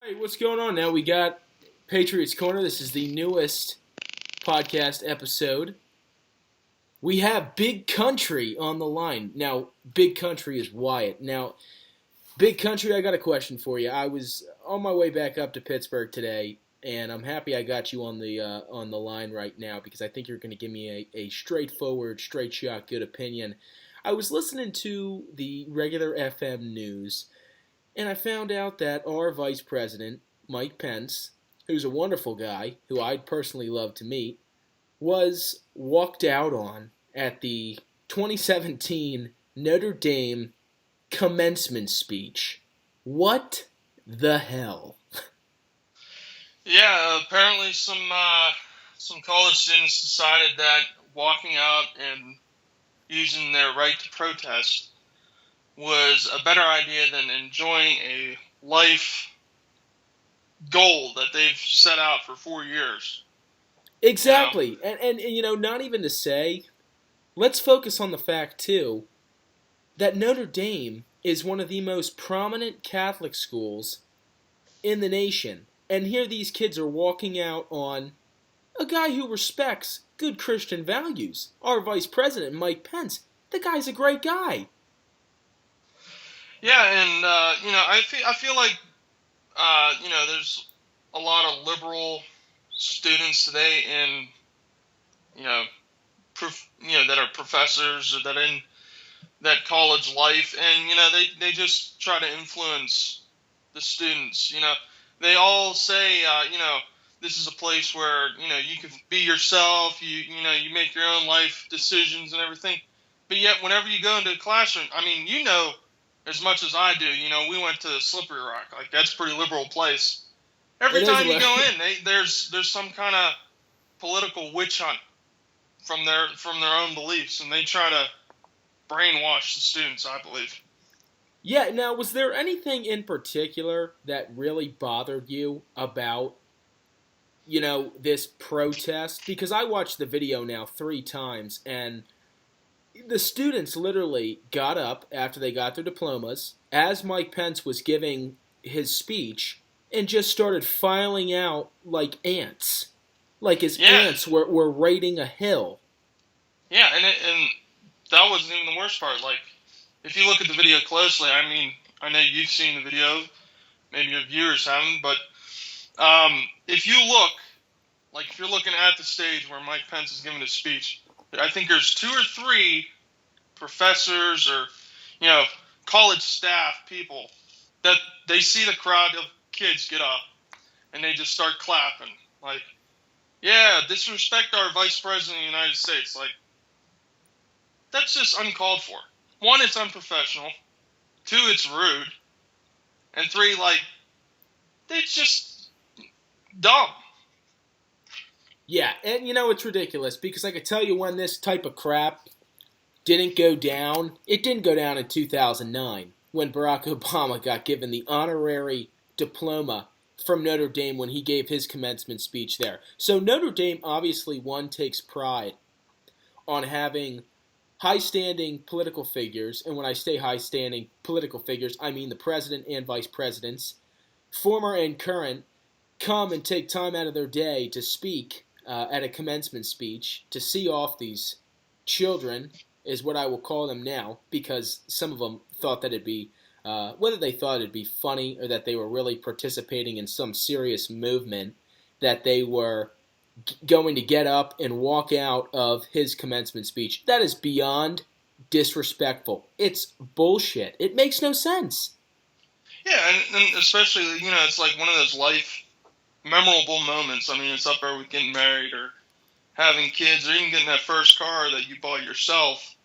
Hey, what's going on now? We got Patriots Corner. This is the newest podcast episode. We have Big Country on the line. Now, Big Country is Wyatt. Now, Big Country, I got a question for you. I was on my way back up to Pittsburgh today, and I'm happy I got you on the line right now because I think you're going to give me a straightforward, straight shot, good opinion. I was listening to the regular FM news, and I found out that our Vice President, Mike Pence, who's a wonderful guy, who I'd personally love to meet, was walked out on at the 2017 Notre Dame commencement speech. What the hell? Yeah, apparently some college students decided that walking out and using their right to protest was a better idea than enjoying a life goal that they've set out for 4 years. Exactly. You know? And not even to say, let's focus on the fact, too, that Notre Dame is one of the most prominent Catholic schools in the nation. And here these kids are walking out on a guy who respects good Christian values. Our Vice President, Mike Pence, the guy's a great guy. Yeah, and I feel like there's a lot of liberal students today in that are professors or that in that college life, and they just try to influence the students. They all say this is a place where you can be yourself, you make your own life decisions and everything. But yet whenever you go into a classroom, as much as I do, we went to Slippery Rock. Like, that's a pretty liberal place. Every time you go in, there's some kind of political witch hunt from their own beliefs, and they try to brainwash the students, I believe. Yeah, now, was there anything in particular that really bothered you about, this protest? Because I watched the video now 3 times, and the students literally got up after they got their diplomas, as Mike Pence was giving his speech, and just started filing out like ants. Like his ants were raiding a hill. Yeah, and that wasn't even the worst part. Like, if you look at the video closely, I know you've seen the video, maybe your viewers haven't, but if you're looking at the stage where Mike Pence is giving his speech, I think there's 2 or 3 professors or, college staff people that they see the crowd of kids get up and they just start clapping. Like, yeah, disrespect our Vice President of the United States. Like, that's just uncalled for. 1, it's unprofessional. 2, it's rude. And 3, it's just dumb. Yeah, and it's ridiculous because I could tell you when this type of crap didn't go down. It didn't go down in 2009 when Barack Obama got given the honorary diploma from Notre Dame when he gave his commencement speech there. So Notre Dame obviously, takes pride on having high-standing political figures, and when I say high-standing political figures, I mean the president and vice presidents, former and current, come and take time out of their day to speak at a commencement speech to see off these children, is what I will call them now, because some of them thought that it'd be, whether they thought it'd be funny or that they were really participating in some serious movement, that they were going to get up and walk out of his commencement speech. That is beyond disrespectful. It's bullshit. It makes no sense. Yeah, and especially, it's like one of those life memorable moments. It's up there with getting married or having kids or even getting that first car that you bought yourself,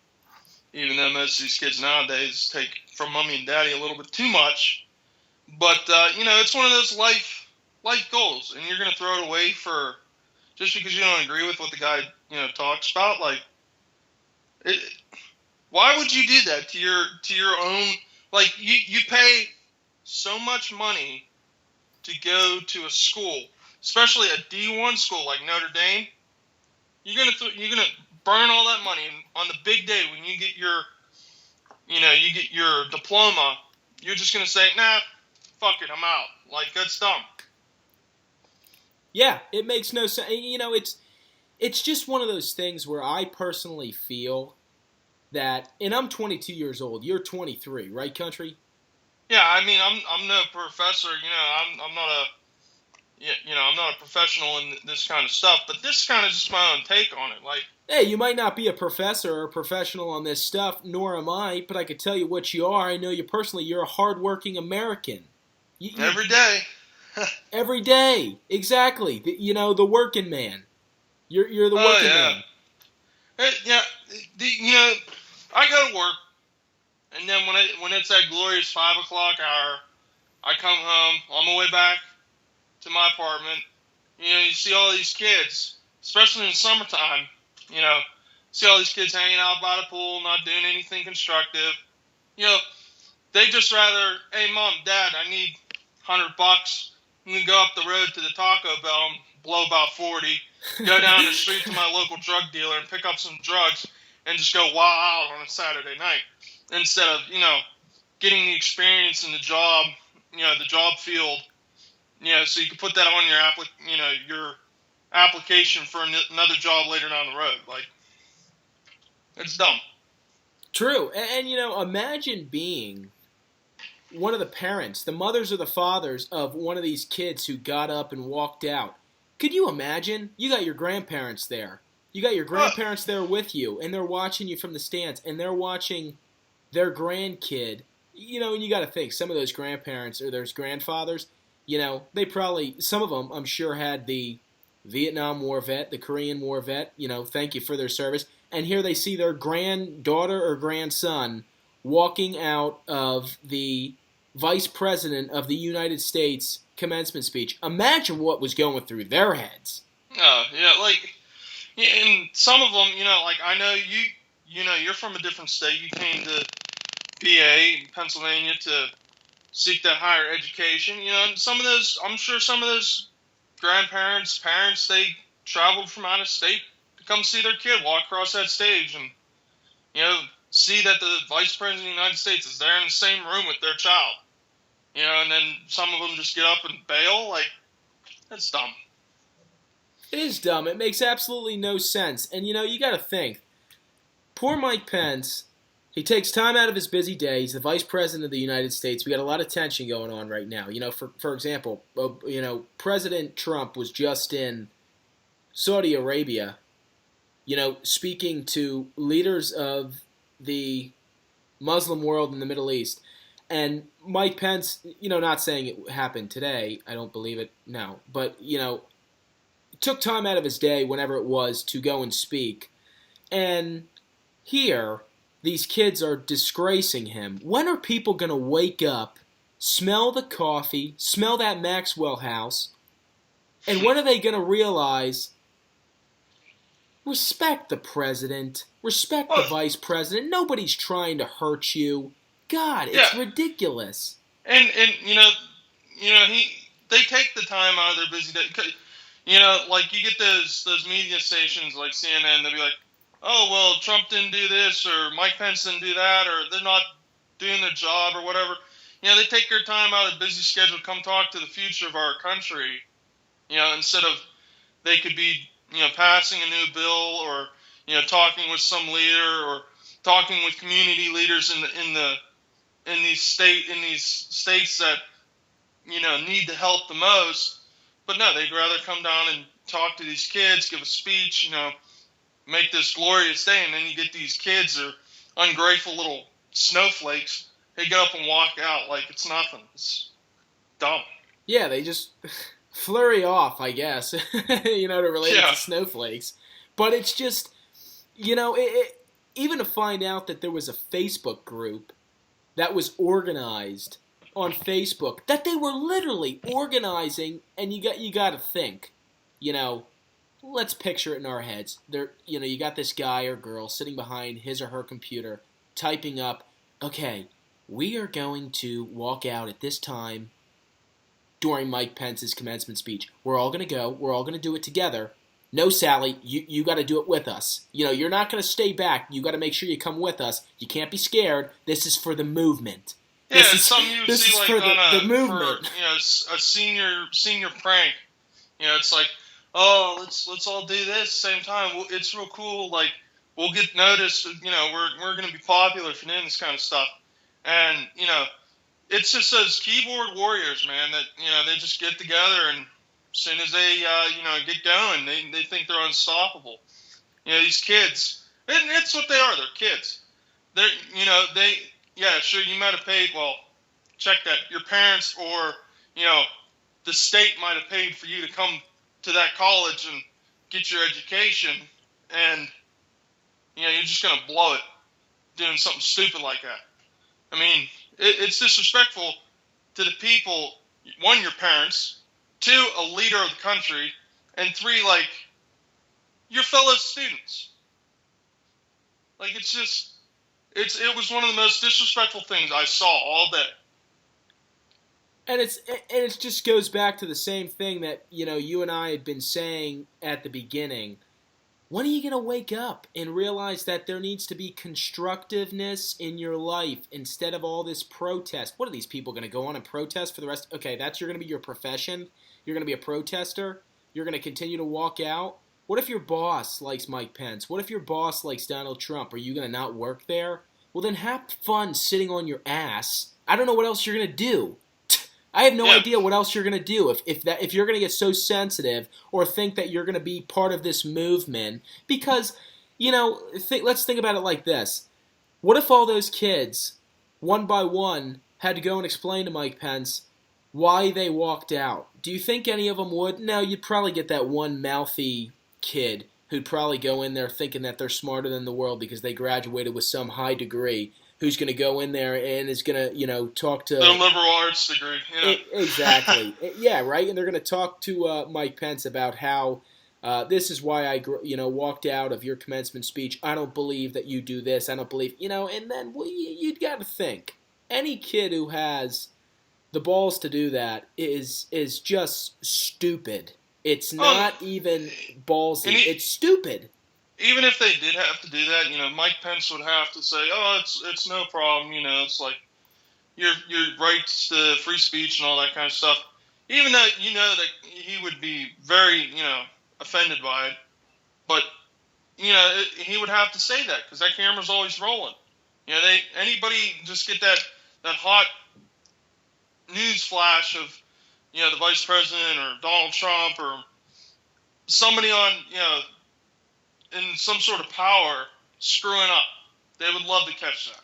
even though most of these kids nowadays take from mommy and daddy a little bit too much. But, it's one of those life goals, and you're going to throw it away for just because you don't agree with what the guy, talks about. Like, why would you do that to your own? Like, you pay so much money to go to a school, especially a D1 school like Notre Dame. You're gonna burn all that money on the big day when you get your diploma. You're just gonna say, nah, fuck it, I'm out. Like, that's dumb. Yeah, it makes no sense. You know, it's just one of those things where I personally feel that, and I'm 22 years old. You're 23, right, country? Yeah, I mean, I'm no professor. You know, I'm not a I'm not a professional in this kind of stuff. But this is kind of just my own take on it. Like, hey, you might not be a professor or a professional on this stuff, nor am I. But I could tell you what you are. I know you personally. You're a hardworking American. Every day. Every day, exactly. The working man. You're the working man. Yeah, I go to work, and then when it's that glorious 5 o'clock hour, I come home on my way back to my apartment. You see all these kids, especially in the summertime. See all these kids hanging out by the pool, not doing anything constructive. They just rather, hey, Mom, Dad, I need $100. I'm going to go up the road to the Taco Bell and blow about 40, go down the street to my local drug dealer and pick up some drugs and just go wild out on a Saturday night instead of, getting the experience in the job, the job field, so you can put that on your application for another job later down the road. Like, it's dumb. True. And imagine being one of the parents, the mothers or the fathers of one of these kids who got up and walked out. Could you imagine? You got your grandparents there. You got your grandparents there with you, and they're watching you from the stands, and they're watching their grandkid. And you got to think, some of those grandparents or those grandfathers, they probably, some of them, I'm sure, had the Vietnam War vet, the Korean War vet, thank you for their service. And here they see their granddaughter or grandson walking out of the Vice President of the United States commencement speech. Imagine what was going through their heads. And some of them, I know you're from a different state. You came to PA, Pennsylvania, to seek that higher education. And some of those, I'm sure some of those grandparents, parents, they traveled from out of state to come see their kid walk across that stage and, see that the Vice President of the United States is there in the same room with their child. And then some of them just get up and bail. Like, that's dumb. It is dumb. It makes absolutely no sense. And, you got to think. Poor Mike Pence, he takes time out of his busy day. He's the Vice President of the United States. We got a lot of tension going on right now. For example, President Trump was just in Saudi Arabia, speaking to leaders of the Muslim world in the Middle East. And Mike Pence, not saying it happened today, I don't believe it, no, but, took time out of his day, whenever it was, to go and speak. And here, these kids are disgracing him. When are people going to wake up, smell the coffee, smell that Maxwell House, and when are they going to realize, respect the president, respect the vice president, nobody's trying to hurt you. God, it's ridiculous. And they take the time out of their busy day. Like you get those media stations like CNN, they'll be like, oh, well, Trump didn't do this, or Mike Pence didn't do that, or they're not doing their job, or whatever. They take their time out of the busy schedule to come talk to the future of our country, instead of they could be, passing a new bill or, talking with some leader or talking with community leaders in these states that, need the help the most. But no, they'd rather come down and talk to these kids, give a speech, make this glorious day, and then you get these kids are ungrateful little snowflakes. They get up and walk out like it's nothing. It's dumb. Yeah, they just flurry off, I guess, to relate it to snowflakes. But it's just, even to find out that there was a Facebook group that was organized on Facebook, that they were literally organizing, and you got to think, let's picture it in our heads. You got this guy or girl sitting behind his or her computer, typing up, okay, we are going to walk out at this time during Mike Pence's commencement speech. We're all going to go. We're all going to do it together. No, Sally, you got to do it with us. You're not going to stay back. You got to make sure you come with us. You can't be scared. This is for the movement. Yeah, it's something you would this see is like for on the for movement. a senior prank. It's like, oh, let's all do this same time. Well, it's real cool. Like, we'll get noticed. We're gonna be popular if you're doing this kind of stuff. And it's just those keyboard warriors, man. That they just get together, and as soon as they get going, they think they're unstoppable. These kids, and it's what they are. They're kids. They're they yeah, sure, you might have paid. Well, check that. Your parents or the state might have paid for you to come to that college and get your education, and you're just gonna blow it doing something stupid like that. I mean, it's disrespectful to the people. One, your parents. Two, a leader of the country, and three, like your fellow students. Like it was one of the most disrespectful things I saw all day. And it just goes back to the same thing that you and I had been saying at the beginning. When are you going to wake up and realize that there needs to be constructiveness in your life instead of all this protest? What are these people going to go on and protest for the rest? Okay, you're going to be your profession. You're going to be a protester. You're going to continue to walk out. What if your boss likes Mike Pence? What if your boss likes Donald Trump? Are you going to not work there? Well, then have fun sitting on your ass. I don't know what else you're going to do. I have no idea what else you're going to do if you're going to get so sensitive or think that you're going to be part of this movement. Because, let's think about it like this. What if all those kids, one by one, had to go and explain to Mike Pence why they walked out? Do you think any of them would? No, you'd probably get that one mouthy kid who'd probably go in there thinking that they're smarter than the world because they graduated with some high degree, who's going to go in there and is going to, talk to... Their liberal arts degree, Exactly. Yeah, right? And they're going to talk to Mike Pence about how this is why I, walked out of your commencement speech. I don't believe that you do this. I don't believe... and then you'd got to think. Any kid who has the balls to do that is just stupid. It's not even ballsy. It's stupid. Even if they did have to do that, Mike Pence would have to say, "Oh, it's no problem." It's like your rights to free speech and all that kind of stuff. Even though that he would be very offended by it, but he would have to say that because that camera's always rolling. Anybody just get that hot news flash of the vice president or Donald Trump or somebody on in some sort of power screwing up. They would love to catch that.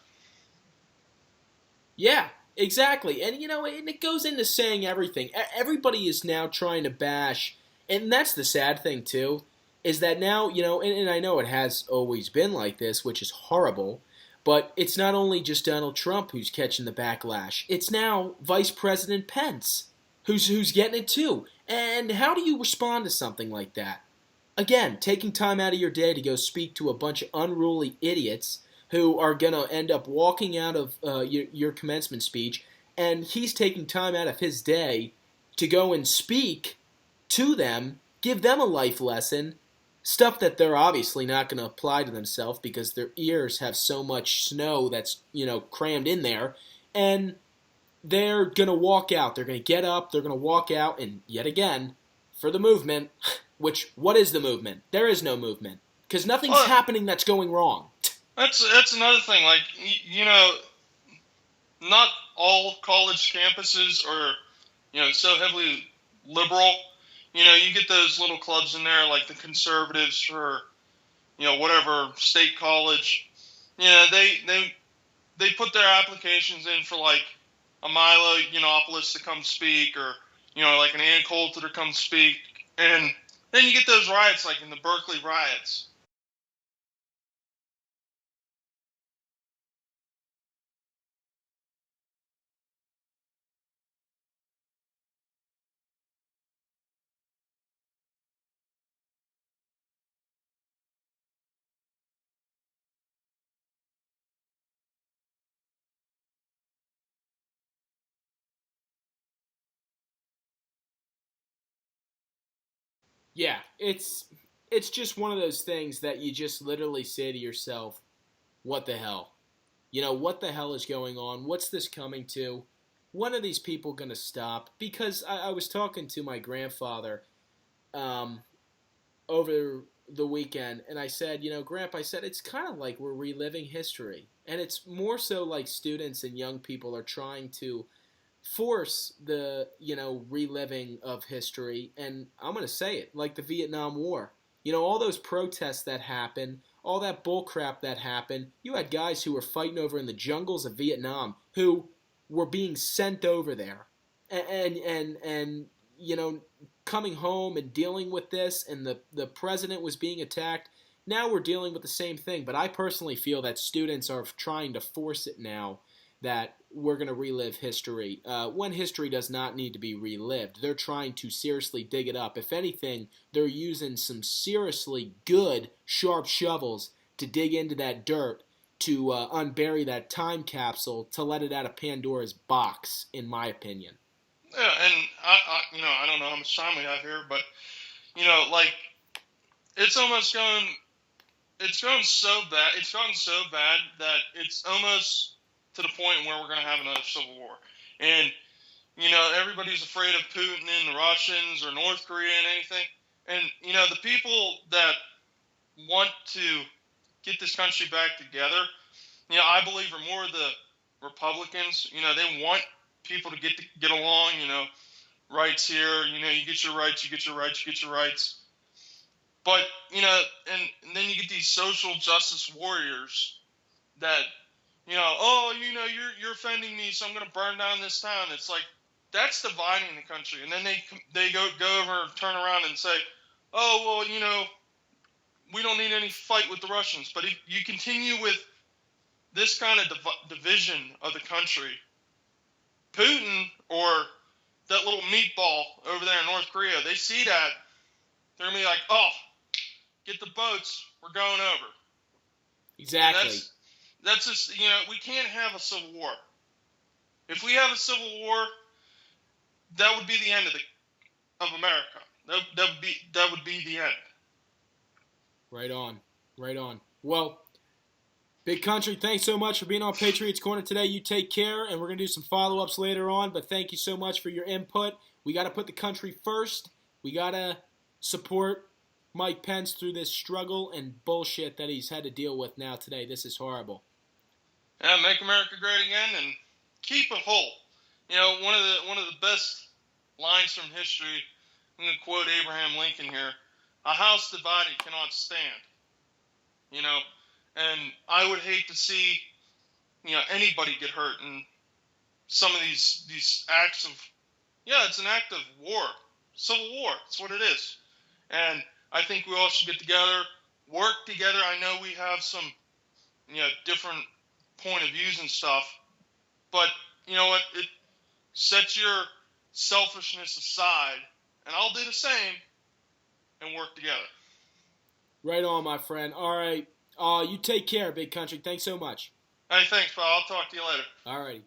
Yeah, exactly. And, and it goes into saying everything. Everybody is now trying to bash, and that's the sad thing, too, is that now, and I know it has always been like this, which is horrible, but it's not only just Donald Trump who's catching the backlash. It's now Vice President Pence who's getting it, too. And how do you respond to something like that? Again, taking time out of your day to go speak to a bunch of unruly idiots who are going to end up walking out of your commencement speech, and he's taking time out of his day to go and speak to them, give them a life lesson, stuff that they're obviously not going to apply to themselves because their ears have so much snow that's, crammed in there, and they're going to walk out. They're going to get up, they're going to walk out, and yet again, for the movement... Which, what is the movement? There is no movement. Because nothing's happening that's going wrong. That's another thing. Like, not all college campuses are, so heavily liberal. You get those little clubs in there, like the conservatives for, whatever state college. They put their applications in for, like, a Milo Yiannopoulos to come speak or, like an Ann Coulter to come speak. And then you get those riots, like in the Berkeley riots. Yeah, it's just one of those things that you just literally say to yourself, what the hell? what the hell is going on? What's this coming to? When are these people going to stop? Because I was talking to my grandfather over the weekend, and I said, Grandpa, I said, it's kind of like we're reliving history. And it's more so like students and young people are trying to force the, reliving of history. And I'm going to say it, like the Vietnam War. All those protests that happened, all that bullcrap that happened, you had guys who were fighting over in the jungles of Vietnam who were being sent over there. And coming home and dealing with this, and the president was being attacked. Now we're dealing with the same thing, but I personally feel that students are trying to force it now that we're going to relive history when history does not need to be relived. They're trying to seriously dig it up. If anything, they're using some seriously good, sharp shovels to dig into that dirt to unbury that time capsule to let it out of Pandora's box, in my opinion. Yeah, and I don't know how much time we have here, but it's almost going. It's going so bad. It's gotten so bad that it's almost to the point where we're going to have another civil war. And everybody's afraid of Putin and the Russians or North Korea and anything. And the people that want to get this country back together, I believe are more the Republicans. They want people to get along, rights here, you get your rights, you get your rights, you get your rights. But, and then you get these social justice warriors that, you're offending me, so I'm going to burn down this town. It's like, that's dividing the country. And then they go over and turn around and say, oh, well, we don't need any fight with the Russians. But if you continue with this kind of division of the country, Putin or that little meatball over there in North Korea, they see that, they're going to be like, oh, get the boats, we're going over. Exactly. That's just, we can't have a civil war. If we have a civil war, that would be the end of America. That would be the end. Right on. Right on. Well, Big Country, thanks so much for being on Patriots Corner today. You take care, and we're going to do some follow-ups later on, but thank you so much for your input. We got to put the country first. We got to support Mike Pence through this struggle and bullshit that he's had to deal with now today. This is horrible. Yeah, make America great again and keep it whole. One of the best lines from history, I'm going to quote Abraham Lincoln here, a house divided cannot stand. And I would hate to see, anybody get hurt in some of these acts of, it's an act of war, civil war. That's what it is. And I think we all should get together, work together. I know we have some, different point of views and stuff, but you know what? It sets your selfishness aside, and I'll do the same, and work together. Right on, my friend. All right. You take care, Big Country. Thanks so much. Hey, thanks, pal. I'll talk to you later. All righty.